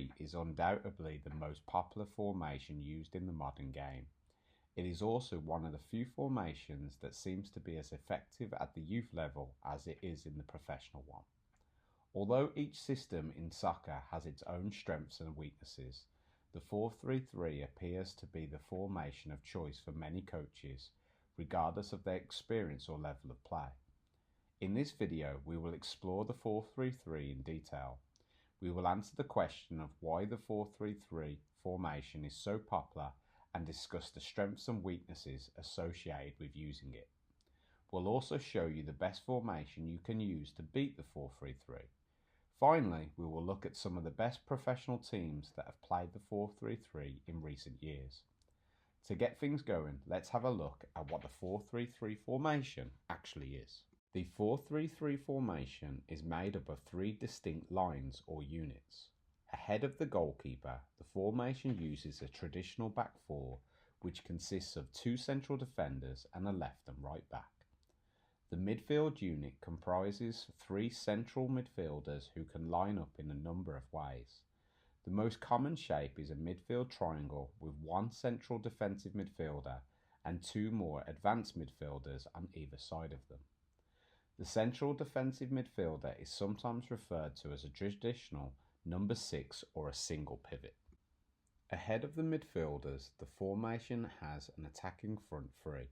4-3-3 is undoubtedly the most popular formation used in the modern game. It is also one of the few formations that seems to be as effective at the youth level as it is in the professional one. Although each system in soccer has its own strengths and weaknesses, the 4-3-3 appears to be the formation of choice for many coaches, regardless of their experience or level of play. In this video, we will explore the 4-3-3 in detail. We will answer the question of why the 4-3-3 formation is so popular and discuss the strengths and weaknesses associated with using it. We'll also show you the best formation you can use to beat the 4-3-3. Finally, we will look at some of the best professional teams that have played the 4-3-3 in recent years. To get things going, let's have a look at what the 4-3-3 formation actually is. The 4-3-3 formation is made up of three distinct lines or units. Ahead of the goalkeeper, the formation uses a traditional back four, which consists of two central defenders and a left and right back. The midfield unit comprises three central midfielders who can line up in a number of ways. The most common shape is a midfield triangle with one central defensive midfielder and two more advanced midfielders on either side of them. The central defensive midfielder is sometimes referred to as a traditional number 6 or a single pivot. Ahead of the midfielders, the formation has an attacking front three.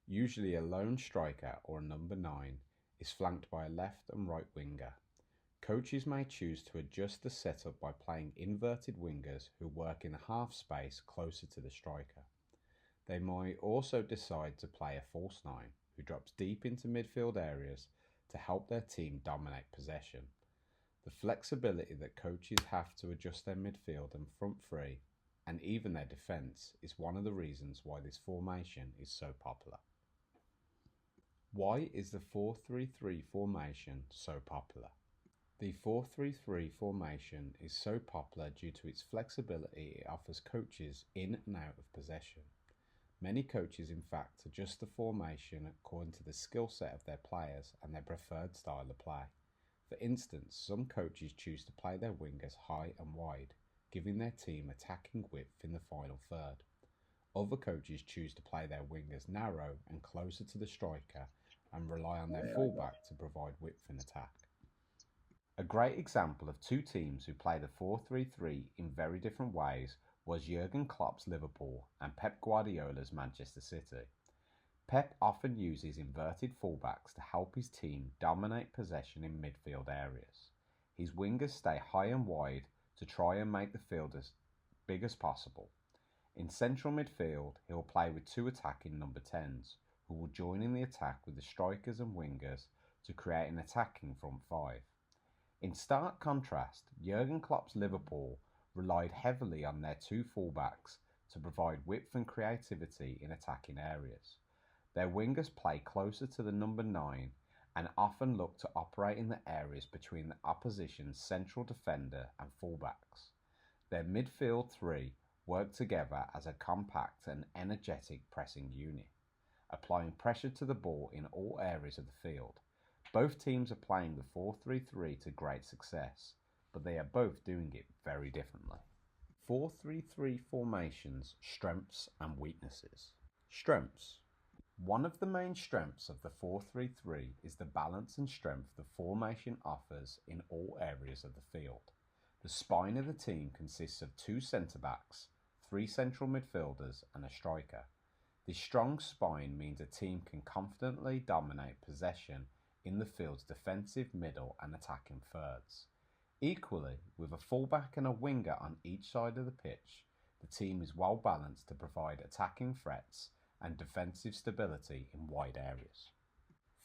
Usually a lone striker or a number 9 is flanked by a left and right winger. Coaches may choose to adjust the setup by playing inverted wingers who work in a half space closer to the striker. They might also decide to play a false 9 who drops deep into midfield areas to help their team dominate possession. The flexibility that coaches have to adjust their midfield and front three, and even their defence, is one of the reasons why this formation is so popular. Why is the 4-3-3 formation so popular? The 4-3-3 formation is so popular due to its flexibility it offers coaches in and out of possession. Many coaches in fact adjust the formation according to the skill set of their players and their preferred style of play. For instance, some coaches choose to play their wingers high and wide, giving their team attacking width in the final third. Other coaches choose to play their wingers narrow and closer to the striker and rely on their fullback to provide width in attack. A great example of two teams who play the 4-3-3 in very different ways was Jurgen Klopp's Liverpool and Pep Guardiola's Manchester City. Pep often uses inverted fullbacks to help his team dominate possession in midfield areas. His wingers stay high and wide to try and make the field as big as possible. In central midfield, he'll play with two attacking number 10s, who will join in the attack with the strikers and wingers to create an attacking front five. In stark contrast, Jurgen Klopp's Liverpool relied heavily on their two fullbacks to provide width and creativity in attacking areas. Their wingers play closer to the number 9 and often look to operate in the areas between the opposition's central defender and fullbacks. Their midfield three work together as a compact and energetic pressing unit, applying pressure to the ball in all areas of the field. Both teams are playing the 4-3-3 to great success, but they are both doing it very differently. 4-3-3 formations, strengths and weaknesses. Strengths. One of the main strengths of the 4-3-3 is the balance and strength the formation offers in all areas of the field. The spine of the team consists of two centre-backs, three central midfielders and a striker. This strong spine means a team can confidently dominate possession in the field's defensive, middle and attacking thirds. Equally, with a fullback and a winger on each side of the pitch, the team is well balanced to provide attacking threats and defensive stability in wide areas.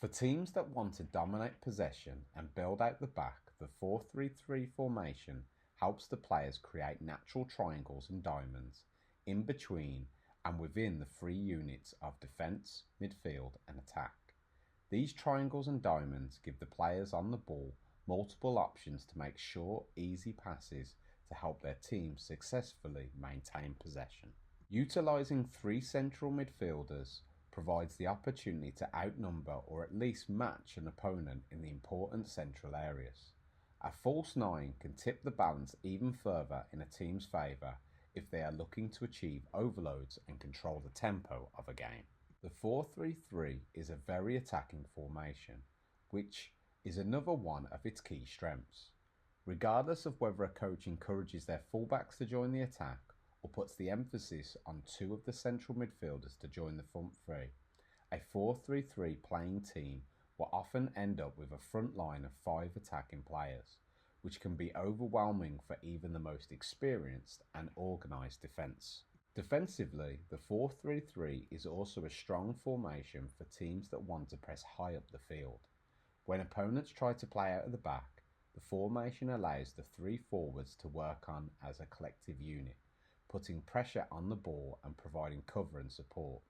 For teams that want to dominate possession and build out the back, the 4-3-3 formation helps the players create natural triangles and diamonds in between and within the three units of defence, midfield and attack. These triangles and diamonds give the players on the ball multiple options to make short, easy passes to help their team successfully maintain possession. Utilising three central midfielders provides the opportunity to outnumber or at least match an opponent in the important central areas. A false 9 can tip the balance even further in a team's favour if they are looking to achieve overloads and control the tempo of a game. The 4-3-3 is a very attacking formation, which is another one of its key strengths. Regardless of whether a coach encourages their fullbacks to join the attack or puts the emphasis on two of the central midfielders to join the front three, a 4-3-3 playing team will often end up with a front line of 5 attacking players, which can be overwhelming for even the most experienced and organised defence. Defensively, the 4-3-3 is also a strong formation for teams that want to press high up the field. When opponents try to play out of the back, the formation allows the 3 forwards to work on as a collective unit, putting pressure on the ball and providing cover and support.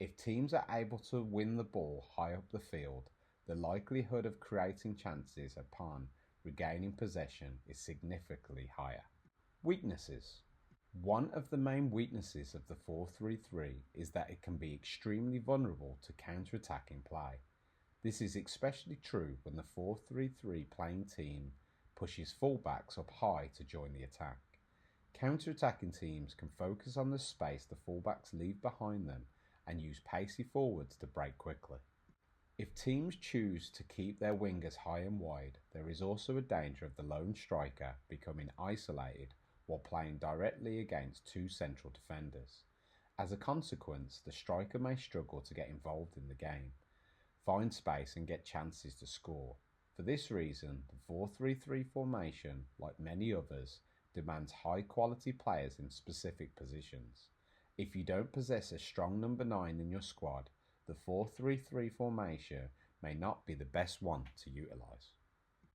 If teams are able to win the ball high up the field, the likelihood of creating chances upon regaining possession is significantly higher. Weaknesses. One of the main weaknesses of the 4-3-3 is that it can be extremely vulnerable to counter-attacking play. This is especially true when the 4-3-3 playing team pushes fullbacks up high to join the attack. Counter-attacking teams can focus on the space the fullbacks leave behind them and use pacey forwards to break quickly. If teams choose to keep their wingers high and wide, there is also a danger of the lone striker becoming isolated while playing directly against 2 central defenders. As a consequence, the striker may struggle to get involved in the game, find space and get chances to score. For this reason, the 4-3-3 formation, like many others, demands high quality players in specific positions. If you don't possess a strong number 9 in your squad, the 4-3-3 formation may not be the best one to utilise.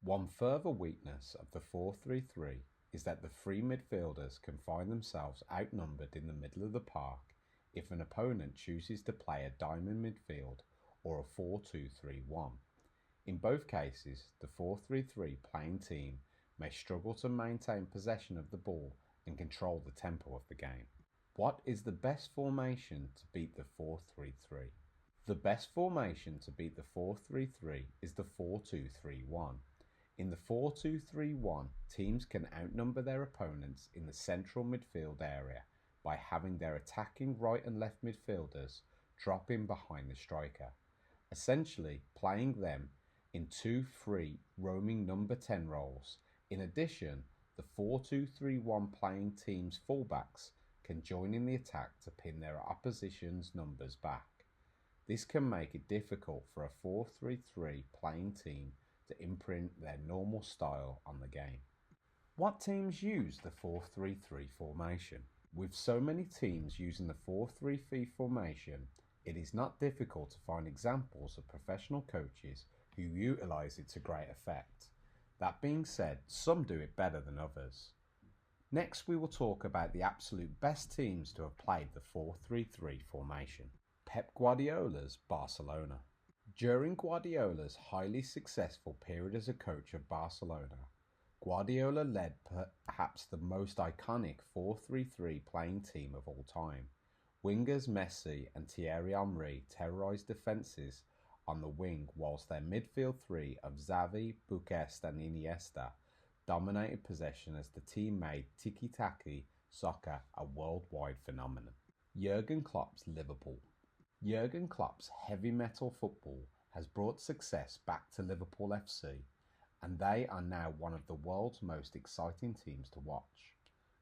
One further weakness of the 4-3-3 is that the 3 midfielders can find themselves outnumbered in the middle of the park if an opponent chooses to play a diamond midfield or a 4-2-3-1. In both cases, the 4-3-3 playing team may struggle to maintain possession of the ball and control the tempo of the game. What is the best formation to beat the 4-3-3? The best formation to beat the 4-3-3 is the 4-2-3-1. In the 4-2-3-1, teams can outnumber their opponents in the central midfield area by having their attacking right and left midfielders drop in behind the striker, essentially playing them in 2 free roaming number 10 roles. In addition, the 4-2-3-1 playing team's fullbacks can join in the attack to pin their opposition's numbers back. This can make it difficult for a 4-3-3 playing team to imprint their normal style on the game. What teams use the 4-3-3 formation? With so many teams using the 4-3-3 formation, it is not difficult to find examples of professional coaches who utilise it to great effect. That being said, some do it better than others. Next, we will talk about the absolute best teams to have played the 4-3-3 formation. Pep Guardiola's Barcelona. During Guardiola's highly successful period as a coach of Barcelona, Guardiola led perhaps the most iconic 4-3-3 playing team of all time. Wingers Messi and Thierry Henry terrorised defences on the wing, whilst their midfield 3 of Xavi, Busquets and Iniesta dominated possession as the team made tiki-taka soccer a worldwide phenomenon. Jurgen Klopp's Liverpool. Jurgen Klopp's heavy metal football has brought success back to Liverpool FC, and they are now one of the world's most exciting teams to watch.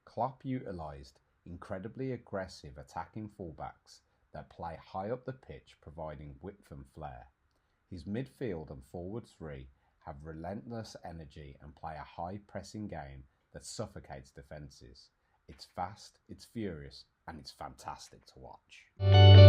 Klopp utilised incredibly aggressive attacking fullbacks that play high up the pitch, providing width and flair. His midfield and forward 3 have relentless energy and play a high pressing game that suffocates defences. It's fast, it's furious, and it's fantastic to watch.